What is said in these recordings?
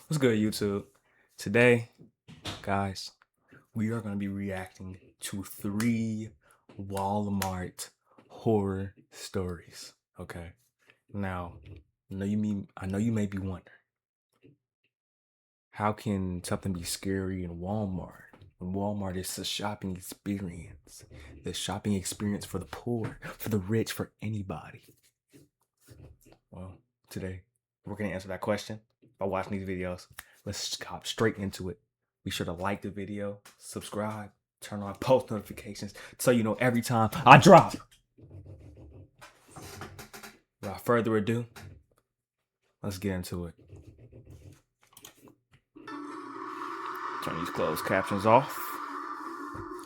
What's good, YouTube? Today, guys, we are going to be reacting to 3 Walmart horror stories. Okay. Now, I know you may be wondering, how can something be scary in Walmart? When Walmart is a shopping experience. The shopping experience for the poor, for the rich, for anybody. Well, today, we're going to answer that question by watching these videos. Let's hop straight into it. Be sure to like the video, subscribe, turn on post notifications so you know every time I drop. Without further ado, let's get into it. Turn these closed captions off.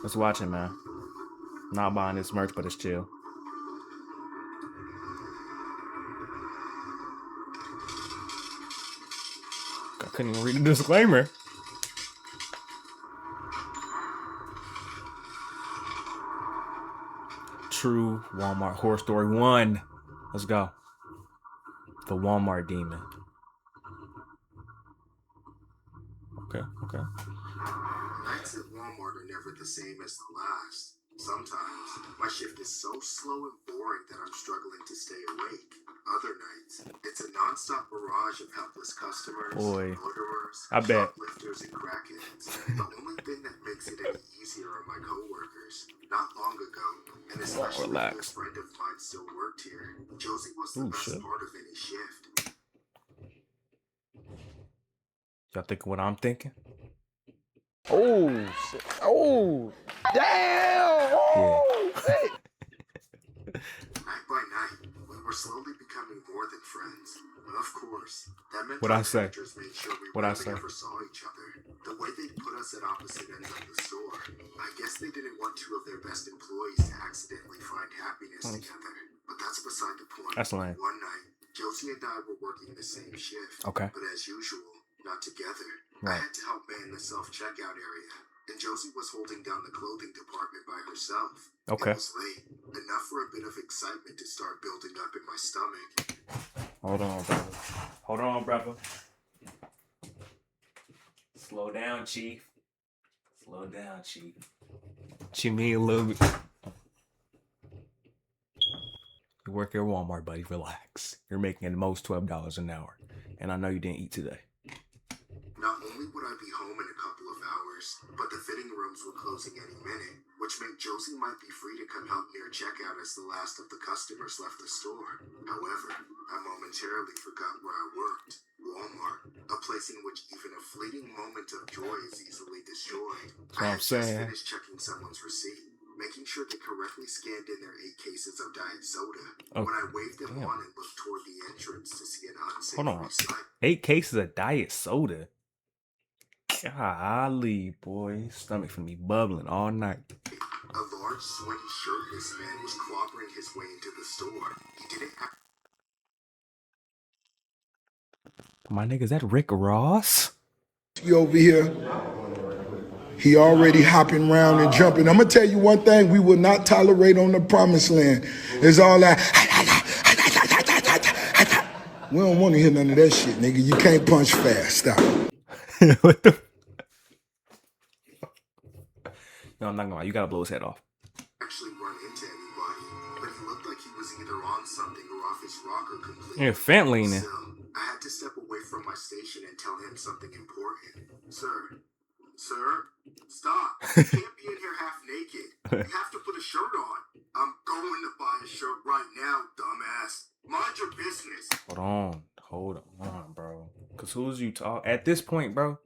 Let's watch it, man. Not buying this merch, but it's chill. I couldn't even read the disclaimer. True Walmart horror story 1. Let's go. The Walmart demon. Okay. Nights at Walmart are never the same as the last. Sometimes, my shift is so slow and boring that I'm struggling to stay awake. Other nights, it's a non-stop barrage of helpless customers, loiterers, I bet. shoplifters, and crackheads. The only thing that makes it any easier are my coworkers. Not long ago, and especially if a friend of mine still worked here, Josie was the best part of any shift. Y'all thinking what I'm thinking? Oh, shit. Oh, damn. Oh, shit. Night by night, we were slowly becoming more than friends. Of course, that meant What'd I say? managers made sure we What'd I rarely say? ever saw each other. The way they put us at opposite ends of the store, I guess they didn't want 2 of their best employees to accidentally find happiness together. But that's beside the point. That's lame. One night, Josie and I were working the same shift. Okay. But as usual, not together. Right. I had to help man the self-checkout area, and Josie was holding down the clothing department by herself. Okay. It was late, enough for a bit of excitement to start building up in my stomach. Hold on, brother. Slow down, Chief. What you mean a little bit? You work at Walmart, buddy. Relax. You're making at the most $12 an hour. And I know you didn't eat today. Not only would I be home in a couple of hours, but the fitting rooms were closing any minute, which meant Josie might be free to come help near checkout as the last of the customers left the store. However, I momentarily forgot where I worked. Walmart, a place in which even a fleeting moment of joy is easily destroyed. That's what I'm saying. I had just finished checking someone's receipt, making sure they correctly scanned in their 8 cases of diet soda. When I waved them on and looked toward the entrance to see an unsavory sight. 8 cases of diet soda? Golly, boy. Stomach finna be bubbling all night. A large, sweaty, shirtless man was clobbering his way into the store. He didn't have... My nigga, is that Rick Ross? You over here, he already hopping around and jumping. I'm gonna tell you one thing we will not tolerate on the promised land. It's all that. We don't want to hear none of that shit, nigga. You can't punch fast. Stop. What the? No, I'm not gonna lie. You gotta blow his head off. Actually run into anybody, but he looked like he was either on something or off his rocker completely. Yeah, fent leaning. So, I had to step away from my station and tell him something important. Sir, stop. You can't be in here half naked. You have to put a shirt on. I'm going to buy a shirt right now, dumbass. Mind your business. Hold on, bro. Cause who's you talk at this point, bro?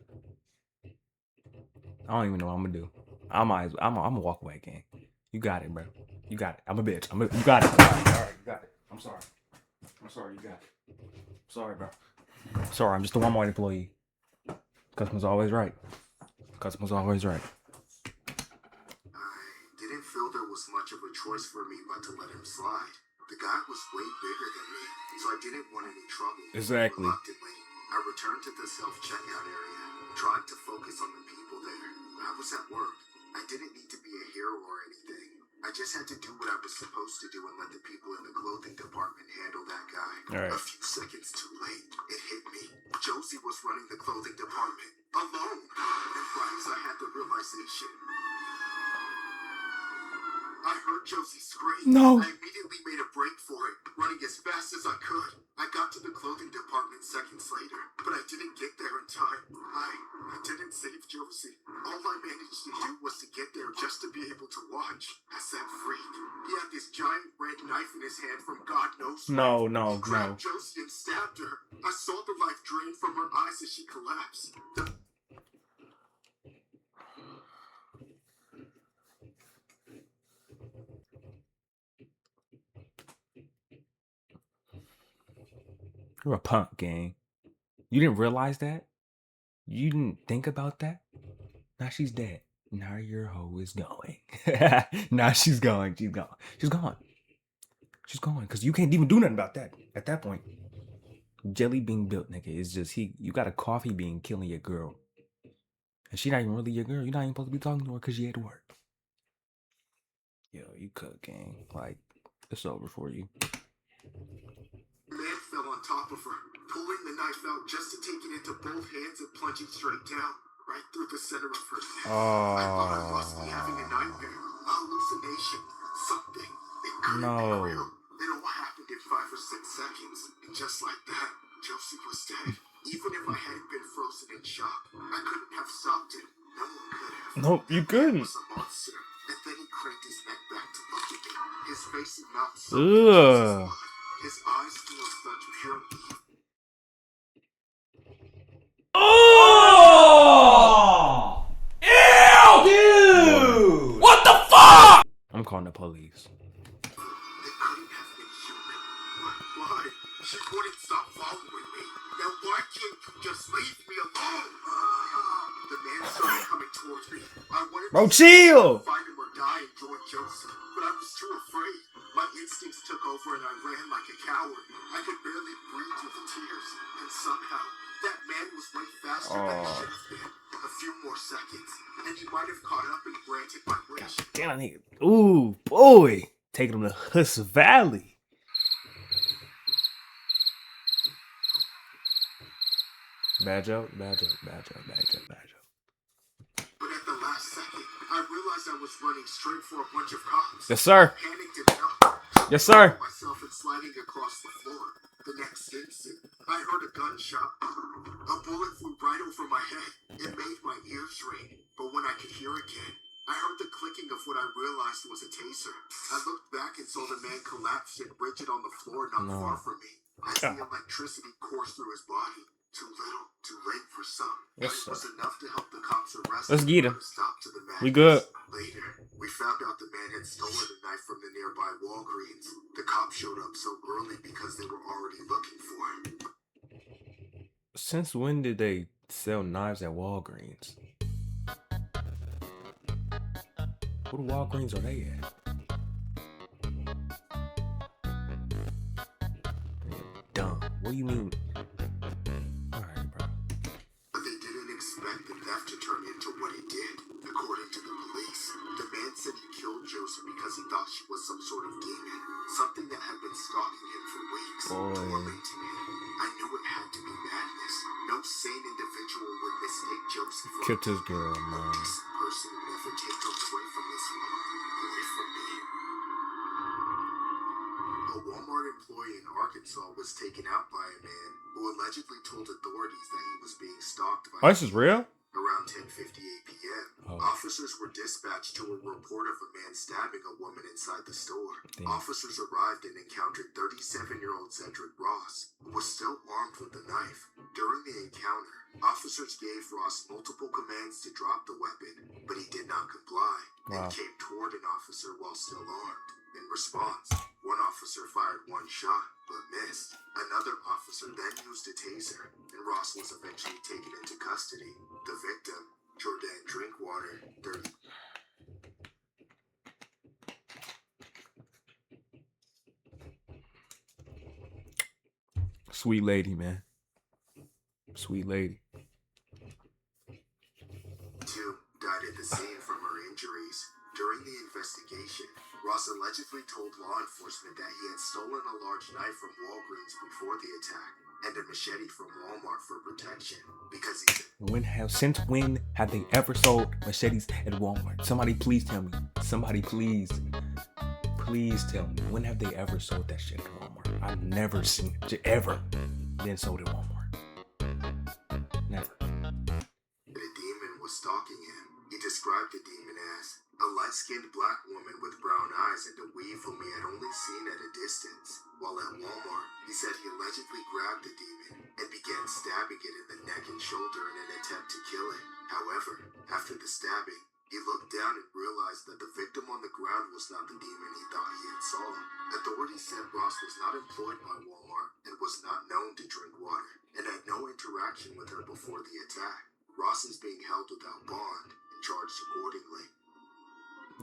I don't even know what I'm gonna do. I'm gonna walk away, gang. You got it, bro. You got it. I'm a bitch. You got it. All right, you got it. I'm sorry. You got it. Sorry, bro. Sorry, I'm just a Walmart employee. Customer's always right. I didn't feel there was much of a choice for me but to let him slide. The guy was way bigger than me, so I didn't want any trouble. Exactly. Reluctantly, I returned to the self-checkout area, trying to focus on the people there. I was at work. I didn't need to be a hero or anything. I just had to do what I was supposed to do and let the people in the clothing department handle that guy. All right. A few seconds too late, it hit me. Josie was running the clothing department alone. And right as I had the realization, I heard Josie scream. No. I immediately made a break for it, running as fast as I could. I got to the clothing department seconds later, but I didn't get there in time. I didn't save Josie. All I managed to do was to get there just to be able to watch as that freak. He had this giant red knife in his hand from God knows where. He grabbed Josie and stabbed her. I saw the life drain from her eyes as she collapsed. You're a punk, gang. You didn't realize that? You didn't think about that? Now she's dead. Now your hoe is going. Now she's going. She's gone. She's gone. She's gone. Because you can't even do nothing about that at that point. Jelly being built, nigga. It's just you got a coffee bean killing your girl. And she not even really your girl. You're not even supposed to be talking to her because she had to work. Yo, you cook, gang. Like, it's over for you. Man fell on top of her, pulling the knife out just to take it into both hands and plunging straight down, right through the center of her neck. I thought I must be having a nightmare, a hallucination, something. It couldn't be real. It all happened in 5 or 6 seconds, and just like that, Josie was dead. Even if I hadn't been frozen in shock, I couldn't have stopped him. No one could have. Nope, you couldn't. He was a monster. And then he cranked his neck back to look at me. His face and mouth so Ugh. his eyes full of such pure evil. Oh! Ew! Dude! What the fuck? I'm calling the police. It couldn't have been human. Why? She wouldn't stop following me. Now why can't you just leave me alone? The man started coming towards me. I wanted Bro, to chill! find him or die and join Joseph, but I was too afraid. My instincts took over and I ran like a coward. I could barely breathe through the tears. And somehow, that man was way faster than he should have been. A few more seconds, and he might have caught up and granted my wish. Damn, nigga. Ooh, boy. Taking him to Huss Valley. Bad joke, bad joke, bad joke, bad joke, bad joke. But at the last second, I realized I was running straight for a bunch of cops. Yes, sir. I panicked and jumped. Yes, sir. Myself and sliding across the floor. The next instant, I heard a gunshot. A bullet flew right over my head. It made my ears ring. But when I could hear again, I heard the clicking of what I realized was a taser. I looked back and saw the man collapsed and rigid on the floor not far from me. I see electricity course through his body. Too little, too late for some. Yes, But it was enough to help the cops arrest Let's him get and him. put a stop to the madness. We good. Later, we found out the man had stolen a knife from the nearby Walgreens. The cops showed up so early because they were already looking for him. Since when did they sell knives at Walgreens? What Walgreens are they at? Dumb. What do you mean? Alright, bro. But they didn't expect the theft to turn into what it did. According to the police, the man said he killed Josie because he thought she was some sort of demon, something that had been stalking him for weeks, tormenting him. I knew it had to be madness. No sane individual would mistake Josie for Killed his girl, a man. decent person would never take her away from this world, away from me. A Walmart employee in Arkansas was taken out by a man who allegedly told authorities that he was being stalked by Oh, this is real? Around 10:58 p.m., officers were dispatched to a report of a man stabbing a woman inside the store. Damn. Officers arrived and encountered 37-year-old Cedric Ross, who was still armed with a knife. During the encounter, officers gave Ross multiple commands to drop the weapon, but he did not comply and came toward an officer while still armed. In response, one officer fired one shot, but missed. Another officer then used a taser, and Ross was eventually taken into custody. The victim, Jordan Drinkwater, 30. Sweet lady, man. Sweet lady. Two died at the scene from her injuries. During the investigation, Ross allegedly told law enforcement that he had stolen a large knife from Walgreens before the attack and a machete from Walmart for protection because he said, Since when have they ever sold machetes at Walmart? Somebody please tell me. Somebody please tell me. When have they ever sold that shit at Walmart? I've never seen it ever been sold at Walmart. Never. a demon was stalking him. He described the demon as a light-skinned black woman with brown eyes and a weave whom he had only seen at a distance. While at Walmart, he said he allegedly grabbed the demon and began stabbing it in the neck and shoulder in an attempt to kill it. However, after the stabbing, he looked down and realized that the victim on the ground was not the demon he thought he had saw. Authorities said Ross was not employed by Walmart and was not known to drink water and had no interaction with her before the attack. Ross is being held without bond and charged accordingly.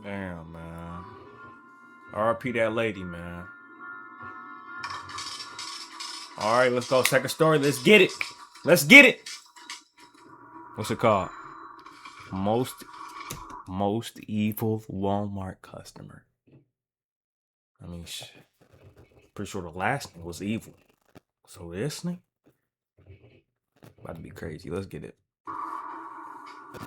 Damn, man. R.I.P. that lady, man. All right, let's go. Second story. Let's get it. Let's get it. What's it called? Most evil Walmart customer. I mean, pretty sure the last thing was evil. So this thing about to be crazy. Let's get it. The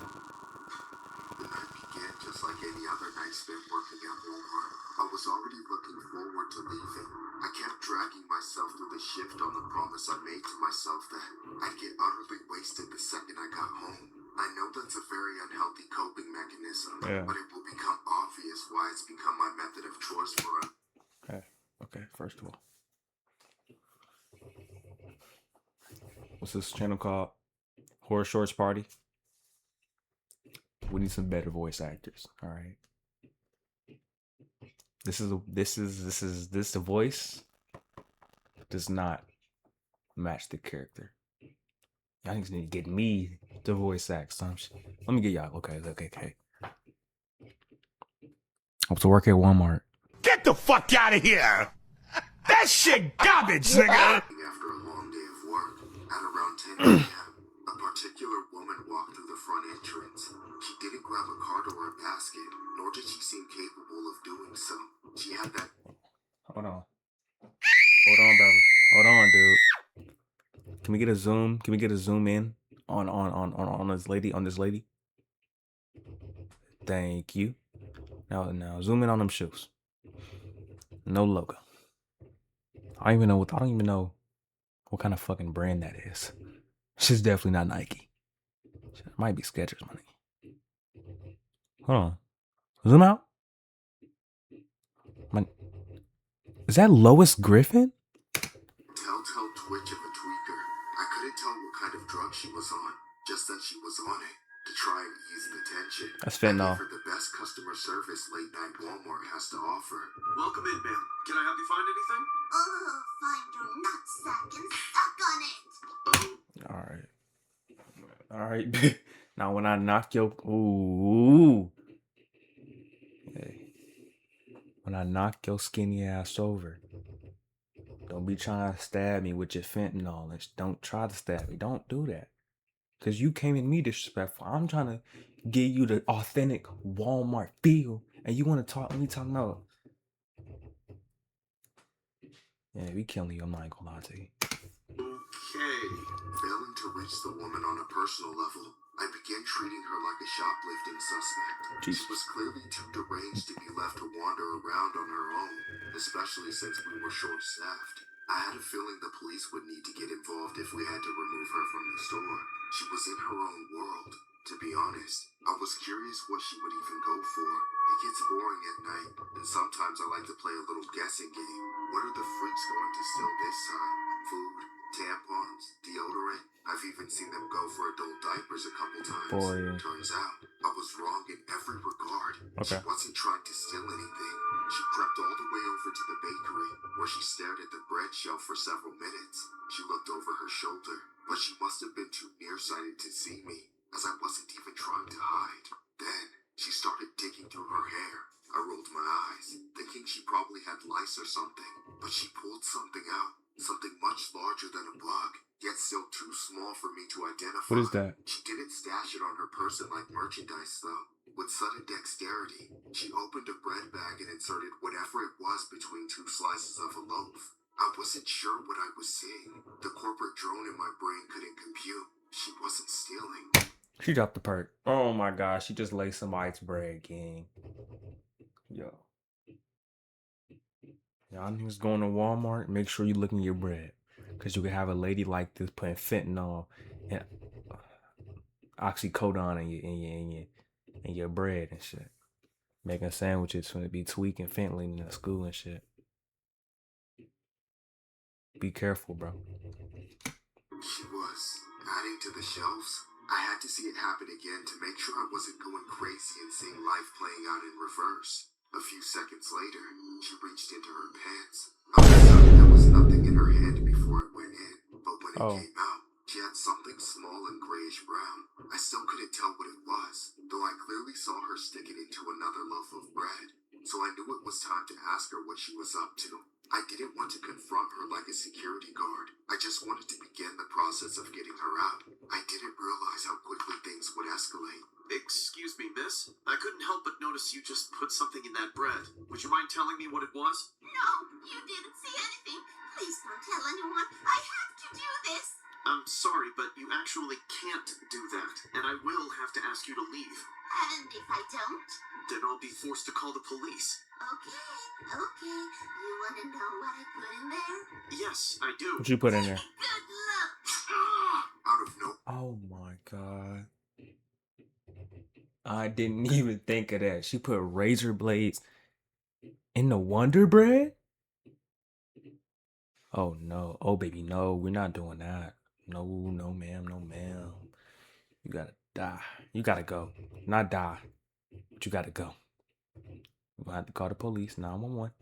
night began just like any other night spent working at Walmart. I was already looking forward to leaving. I kept dragging myself through the shift on the promise I made to myself that I'd get utterly wasted the second I got home. I know that's a very unhealthy coping mechanism, but it will become obvious why it's become my method of choice for a... Okay, first of all. What's this channel called? Horror Shorts Party? We need some better voice actors, all right? This the voice does not match the character. Y'all need to get me the voice act some shit. Let me get y'all. Okay. I was to work at Walmart. Get the fuck out of here! That shit garbage, nigga! After a long day of work, at around 10 a.m., a particular woman walked through the front entrance. She didn't grab a cart or a basket, nor did she seem capable of doing so. She had that... Hold on, brother. Hold on, dude. Can we get a zoom? Can we get a zoom in on this lady? On this lady? Thank you. Now zoom in on them shoes. No logo. I don't even know what kind of fucking brand that is. She's definitely not Nike. It might be Skechers, money. Hold on. Zoom out. Is that Lois Griffin? Telltale twitch of a tweaker. I couldn't tell what kind of drug she was on, just that she was on it to try and ease the tension. That's fentanyl. For the best customer service late night Walmart has to offer. Welcome in, ma'am. Can I help you find anything? Oh, find your nutsack and suck on it. All right. Now when I knock your when I knock your skinny ass over, don't be trying to stab me with your fentanyl. Don't try to stab me. Don't do that. Because you came at me disrespectful. I'm trying to give you the authentic Walmart feel. And you want to talk me talking about... Yeah, we killing you. I'm not gonna lie to you. Okay. Failing to reach the woman on a personal level, I began treating her like a shoplifting suspect. Jesus. She was clearly too deranged to be left to wander around on her own, especially since we were short-staffed. I had a feeling the police would need to get involved if we had to remove her from the store. She was in her own world. To be honest, I was curious what she would even go for. It gets boring at night, and sometimes I like to play a little guessing game. What are the freaks going to steal this time? Food? Tampons? Deodorant? I've even seen them go for adult diapers a couple times. Boy. Turns out, I was wrong in every regard. Okay. She wasn't trying to steal anything. She crept all the way over to the bakery, where she stared at the bread shelf for several minutes. She looked over her shoulder, but she must have been too nearsighted to see me, as I wasn't even trying to hide. Then, she started digging through her hair. I rolled my eyes, thinking she probably had lice or something, but she pulled something out. Something much larger than a bug, yet still too small for me to identify. What is that? She didn't stash it on her person like merchandise, though. With sudden dexterity, she opened a bread bag and inserted whatever it was between two slices of a loaf. I wasn't sure what I was seeing. The corporate drone in my brain couldn't compute. She wasn't stealing. She dropped the perk. Oh my gosh, she just laid somebody's bread, gang. Yo. Y'all niggas going to Walmart, make sure you look in your bread. Because you can have a lady like this putting fentanyl and oxycodone in your bread and shit. Making sandwiches when it be tweaking fentanyl in the school and shit. Be careful, bro. She was adding to the shelves. I had to see it happen again to make sure I wasn't going crazy and seeing life playing out in reverse. A few seconds later, she reached into her pants. I was certain there was nothing in her hand before it went in, but when it came out, she had something small and grayish brown. I still couldn't tell what it was, though I clearly saw her stick it into another loaf of bread. So I knew it was time to ask her what she was up to. I didn't want to confront her like a security guard. I just wanted to begin the process of getting her out. I didn't realize how quickly things would escalate. Excuse me, miss. I couldn't help but notice you just put something in that bread. Would you mind telling me what it was? No, you didn't see anything. Please don't tell anyone. I have to do this. I'm sorry, but you actually can't do that, and I will have to ask you to leave. And if I don't? Then I'll be forced to call the police. Okay. You want to know what I put in there? Yes, I do. What you put in there? Good luck. Out of no Oh my god. I didn't even think of that. She put razor blades in the Wonder Bread? Oh no. Oh baby, no. We're not doing that. No, ma'am. You gotta die. You gotta go. Not die. But you gotta go. We're gonna have to call the police, 911.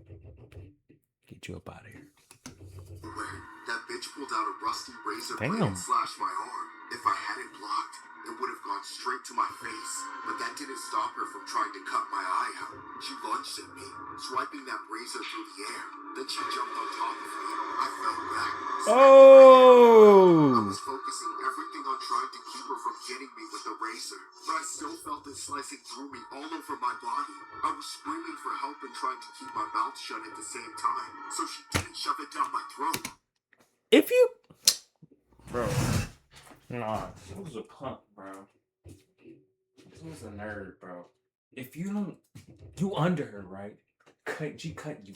Get you up out of here. where that bitch pulled out a rusty razor Damn. blade and slashed my arm. If I hadn't blocked, it would have gone straight to my face. But that didn't stop her from trying to cut my eye out. She lunged at me, swiping that razor through the air. Then she jumped on top of me. I fell back. I Oh! was focusing everything on trying to keep her from getting me with the razor, but I still felt it slicing through me all over my body. I was screaming for help and trying to keep my mouth shut at the same time, so she didn't shove it down my throat. If you... Bro. Nah. This was a punk, bro. This was a nerd, bro. If you don't... You under her, right? She cut you.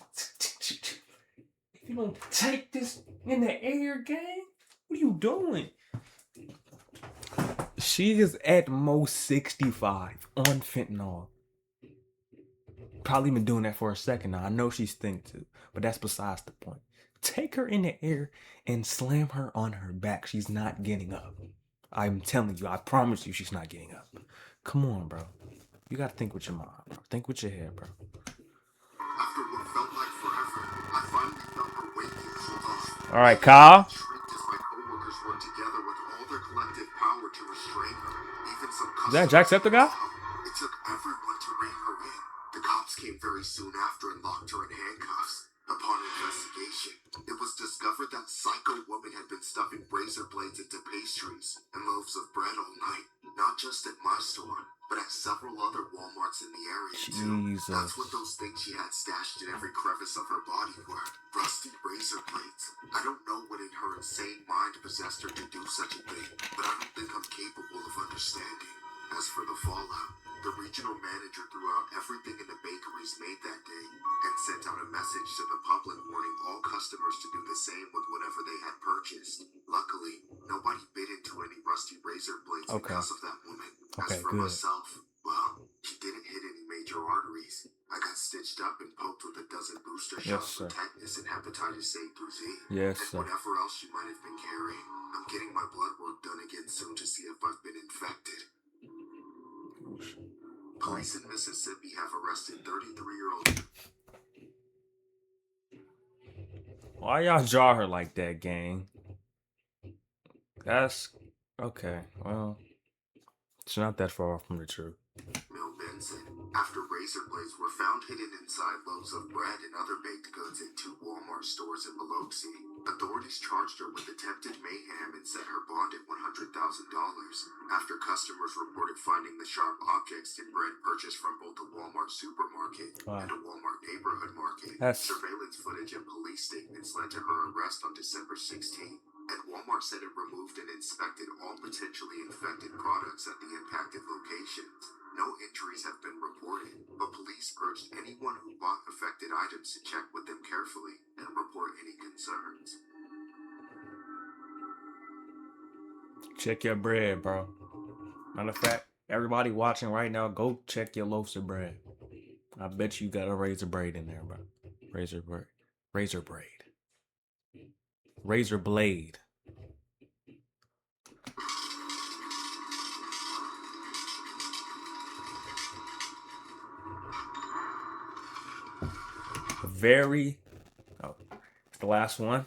If you don't take this in the air, gang, what are you doing? She is at most 65 on fentanyl. Probably been doing that for a second now. I know she's thinking too, but that's besides the point. Take her in the air and slam her on her back. She's not getting up. I'm telling you, I promise you she's not getting up. Come on, bro. You gotta think with your mind, bro. Think with your head, bro. After what felt like forever, I finally felt her weight get pulled off. All right, Kyle. She shrieked as my coworkers worked together with all their collective power to restrain her. Even some Is that Jacksepticeye guy? It took everyone to rein her in. The cops came very soon after and locked her in handcuffs. Upon investigation, it was discovered that psycho woman had been stuffing razor blades into pastries and loaves of bread all night. Not just at my store, but at several other Walmarts in the area too. Jesus. That's what those things she had stashed in every crevice of her body were. Rusty razor blades. I don't know what in her insane mind possessed her to do such a thing, but I don't think I'm capable of understanding. As for the fallout, the regional manager threw out everything in the bakeries made that day and sent out a message to the public warning all customers to do the same with whatever they had purchased. Luckily, nobody bit into any rusty razor blades because of that woman. As for myself, well, she didn't hit any major arteries. I got stitched up and poked with a dozen booster shots for tetanus and hepatitis A through Z. Yes, and sir. whatever else she might have been carrying. I'm getting my blood work done again soon to see if I've been infected. Police in Mississippi have arrested 33-year-old. Why y'all draw her like that, gang? That's okay. Well, it's not that far off from the truth. Mill Benson, after razor blades were found hidden inside loaves of bread and other baked goods in 2 Walmart stores in Biloxi. Authorities charged her with attempted mayhem and set her bond at $100,000 after customers reported finding the sharp objects in bread purchased from both a Walmart supermarket and a Walmart neighborhood market. Surveillance footage and police statements led to her arrest on December 16th, and Walmart said it removed and inspected all potentially infected products at the impacted locations. No injuries have been reported, but police urged anyone who bought affected items to check with them carefully and report any concerns. Check your bread, bro. Matter of fact, everybody watching right now, go check your loaves of bread. I bet you got a razor blade in there, bro. Razor blade. Razor blade. Razor blade. It's the last one.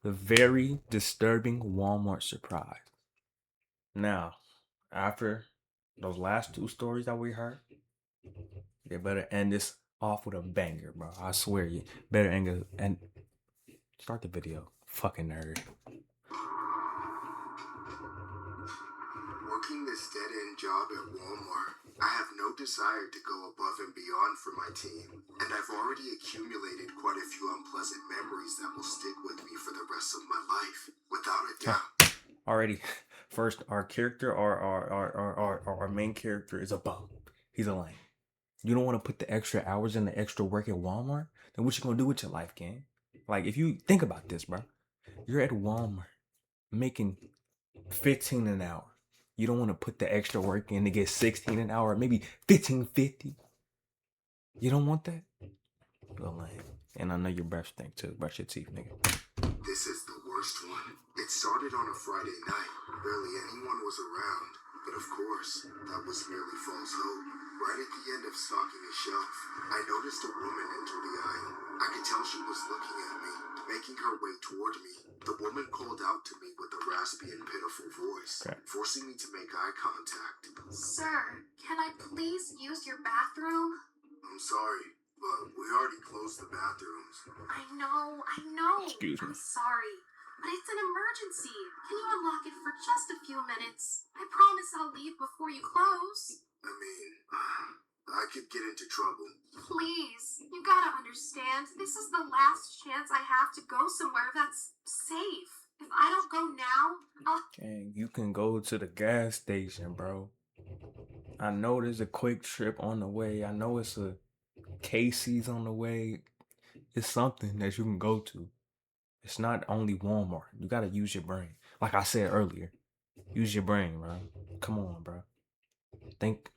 The very disturbing Walmart surprise. Now, after those last two stories that we heard, they better end this off with a banger, bro. I swear you better end it and start the video. Fucking nerd. Working this dead-end job at Walmart, I have no desire to go above and beyond for my team, and I've already accumulated quite a few unpleasant memories that will stick with me for the rest of my life, without a doubt. Already, first, our character, our main character is a bum. He's a lame. You don't want to put the extra hours and the extra work at Walmart? Then what you gonna do with your life, gang? Like, if you think about this, bro, you're at Walmart making $15 an hour. You don't want to put the extra work in to get $16 an hour, maybe $15.50. You don't want that? You're lame. And I know your breath stink too. Brush your teeth, nigga. This is the worst one. It started on a Friday night. Barely anyone was around. But of course, that was merely false hope. Right at the end of stocking a shelf, I noticed a woman enter the aisle. I could tell she was looking at me, making her way toward me. The woman called out to me with a raspy and pitiful voice, forcing me to make eye contact. Sir, can I please use your bathroom? I'm sorry, but we already closed the bathrooms. I know. Excuse me. I'm sorry, but it's an emergency. Can you unlock it for just a few minutes? I promise I'll leave before you close. I mean, I could get into trouble. Please, you gotta understand, this is the last chance I have to go somewhere that's safe. If I don't go now, I'll... Gang, you can go to the gas station, bro. I know there's a Quick Trip on the way. I know it's a Casey's on the way. It's something that you can go to. It's not only Walmart. You gotta use your brain. Like I said earlier, use your brain, bro. Come on, bro. Think.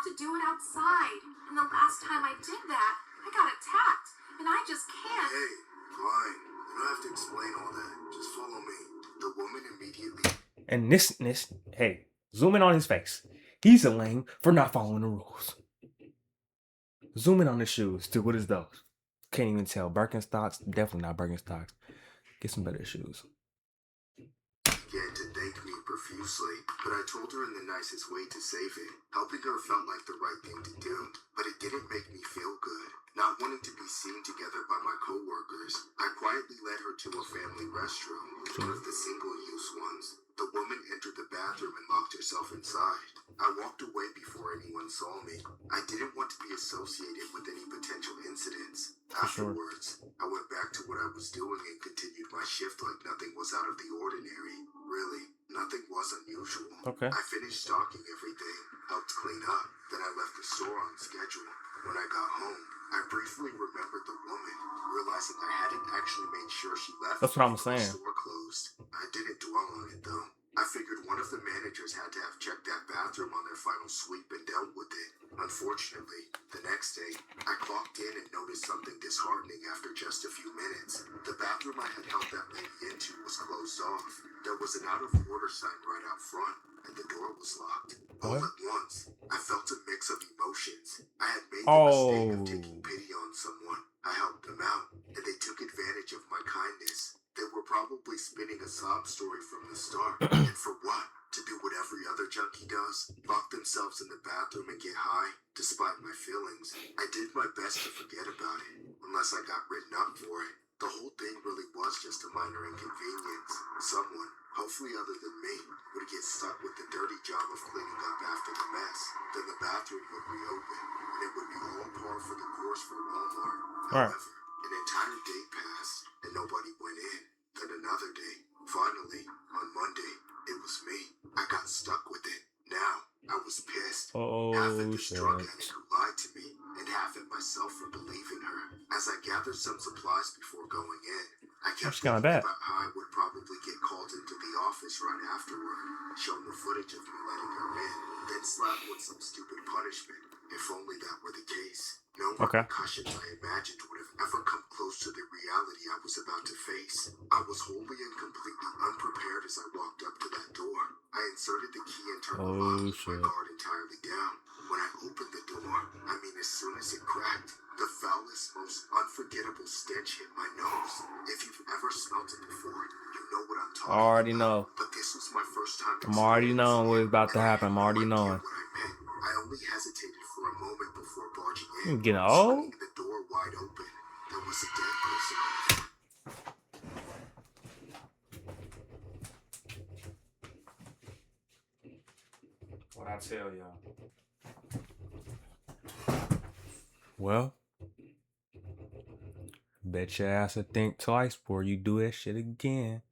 have to do it outside. And the last time I did that, I got attacked. And I just can't. Hey, fine. You don't have to explain all that. Just follow me. The woman immediately... And this, hey, zoom in on his face. He's a lame for not following the rules. Zoom in on the shoes, too. What is those? Can't even tell. Birkenstocks? Definitely not Birkenstocks. Get some better shoes. Began to thank me profusely, but I told her in the nicest way to save it. Helping her felt like the right thing to do, but it didn't make me feel good. Not wanting to be seen together by my co-workers, I quietly led her to a family restroom, one of the single-use ones. The woman entered the bathroom and locked herself inside. I walked away before anyone saw me. I didn't want to be associated with any potential incidents. Afterwards, I went back to what I was doing and continued my shift like nothing was out of the ordinary. Really, nothing was unusual. Okay. I finished stocking everything, helped clean up, then I left the store on schedule. When I got home, I briefly remembered the woman, realizing I hadn't actually made sure she left. That's what I'm before saying. The store closed. I didn't dwell on it though. I figured one of the managers had to have checked that bathroom on their final sweep and dealt with it. Unfortunately, the next day, I clocked in and noticed something disheartening after just a few minutes. The bathroom I had helped that lady into was closed off. There was an out of order sign right out front, and the door was locked. All at once, I felt a mix of emotions. I had made the mistake of taking pity on someone. I helped them out, and they took advantage of my kindness. They were probably spinning a sob story from the start. And for what? To do what every other junkie does? Lock themselves in the bathroom and get high? Despite my feelings, I did my best to forget about it, unless I got written up for it. The whole thing really was just a minor inconvenience. Someone, hopefully other than me, would get stuck with the dirty job of cleaning up after the mess. Then the bathroom would reopen, and it would be all par for the course for Walmart. Right. However, an entire day passed, and nobody went in. Then another day. Finally, on Monday, it was me. I got stuck with it. Now, I was pissed. Half at this drug addict who lied to me, and half at myself for believing her. As I gathered some supplies before going in, I kept thinking about how I would probably get called into the office right afterward, showing the footage of me letting her in, then slapped with some stupid punishment. If only that were the case. No repercussions I imagined would have ever come close to the reality I was about to face. I was wholly and completely unprepared as I walked up to that door. I inserted the key and turned the lock with my guard entirely down. When I opened the door, I mean as soon as it cracked, the foulest, most unforgettable stench hit my nose. If you've ever smelled it before, you know what I'm talking about. Already know. But this was my first time. I'm already knowing what's about to happen. I'm already knowing. I only hesitated for a moment before barging in. You getting old? The door wide open. There was a dead person on the floor. What I tell y'all? Well, bet your ass to think twice before you do that shit again.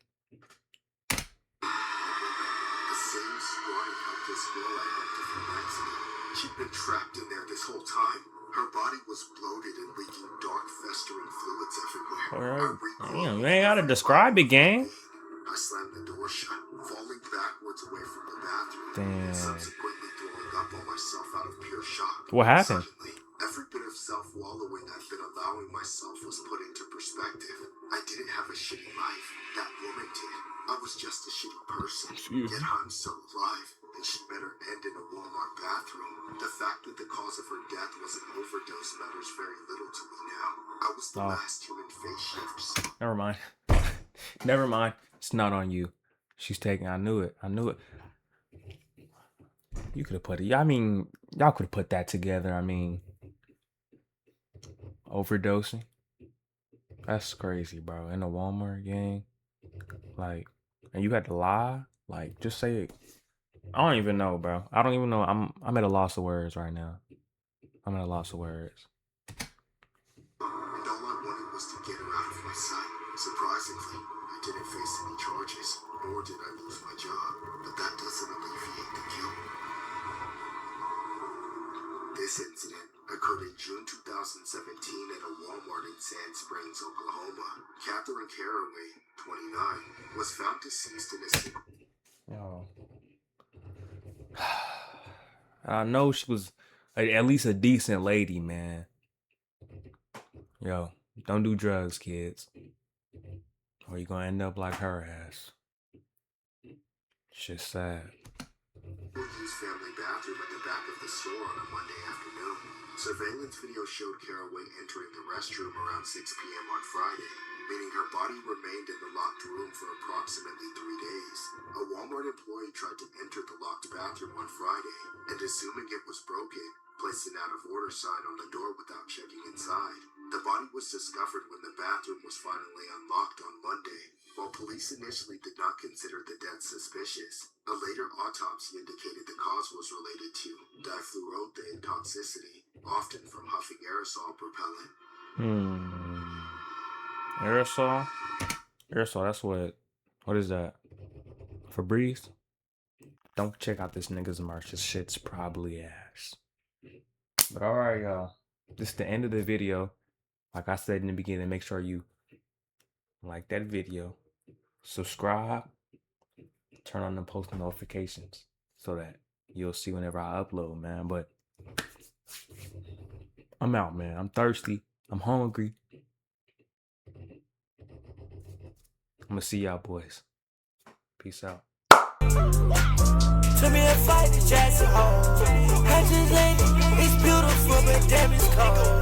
She'd been trapped in there this whole time. Her body was bloated and leaking dark, festering fluids everywhere. Damn, you ain't gotta describe it, gang. I slammed the door shut, falling backwards away from the bathroom. Damn. Subsequently throwing up on myself out of pure shock. What happened? Suddenly, every bit of self-wallowing I've been allowing myself was put into perspective. I didn't have a shitty life. That woman did. I was just a shitty person. Yet I'm still alive. And she met her end in a Walmart bathroom. The fact that the cause of her death was an overdose matters very little to me now. I was the last human face she ever saw. Never mind. Never mind. It's not on you. She's taking. I knew it. You could have put it. I mean, y'all could have put that together. I mean, overdosing. That's crazy, bro. In a Walmart gang, like, and you had to lie. Like, just say it. I don't even know, bro. I don't even know. I'm at a loss of words right now. I'm at a loss of words. And all I wanted was to get her out of my sight. Surprisingly, I didn't face any charges, nor did I lose my job. But that doesn't alleviate the guilt. This incident occurred in June 2017 at a Walmart in Sand Springs, Oklahoma. Catherine Caraway, 29, was found deceased in a Yo. I know she was at least a decent lady, man. Yo, don't do drugs, kids. Or you're gonna end up like her ass. Shit's sad. Used family bathroom at the back of the store on a Monday afternoon. Surveillance video showed Caraway entering the restroom around 6 p.m. on Friday, meaning her body remained in the locked room for approximately 3 days. A Walmart employee tried to enter the locked bathroom on Friday, and assuming it was broken, placed an out-of-order sign on the door without checking inside. The body was discovered when the bathroom was finally unlocked on Monday. While police initially did not consider the death suspicious, a later autopsy indicated the cause was related to difluoroethane toxicity, often from huffing aerosol propellant. Aerosol? Aerosol, that's what is that? Febreze? Don't check out this nigga's merch. This shit's probably ass. But alright, y'all. This is the end of the video. Like I said in the beginning, make sure you like that video, subscribe, turn on the post notifications so that you'll see whenever I upload, man. But I'm out, man. I'm thirsty. I'm hungry. I'm gonna see y'all boys. Peace out. To me a fight is Jackson Hole. Hatches lady, it's beautiful, but damn it's cold.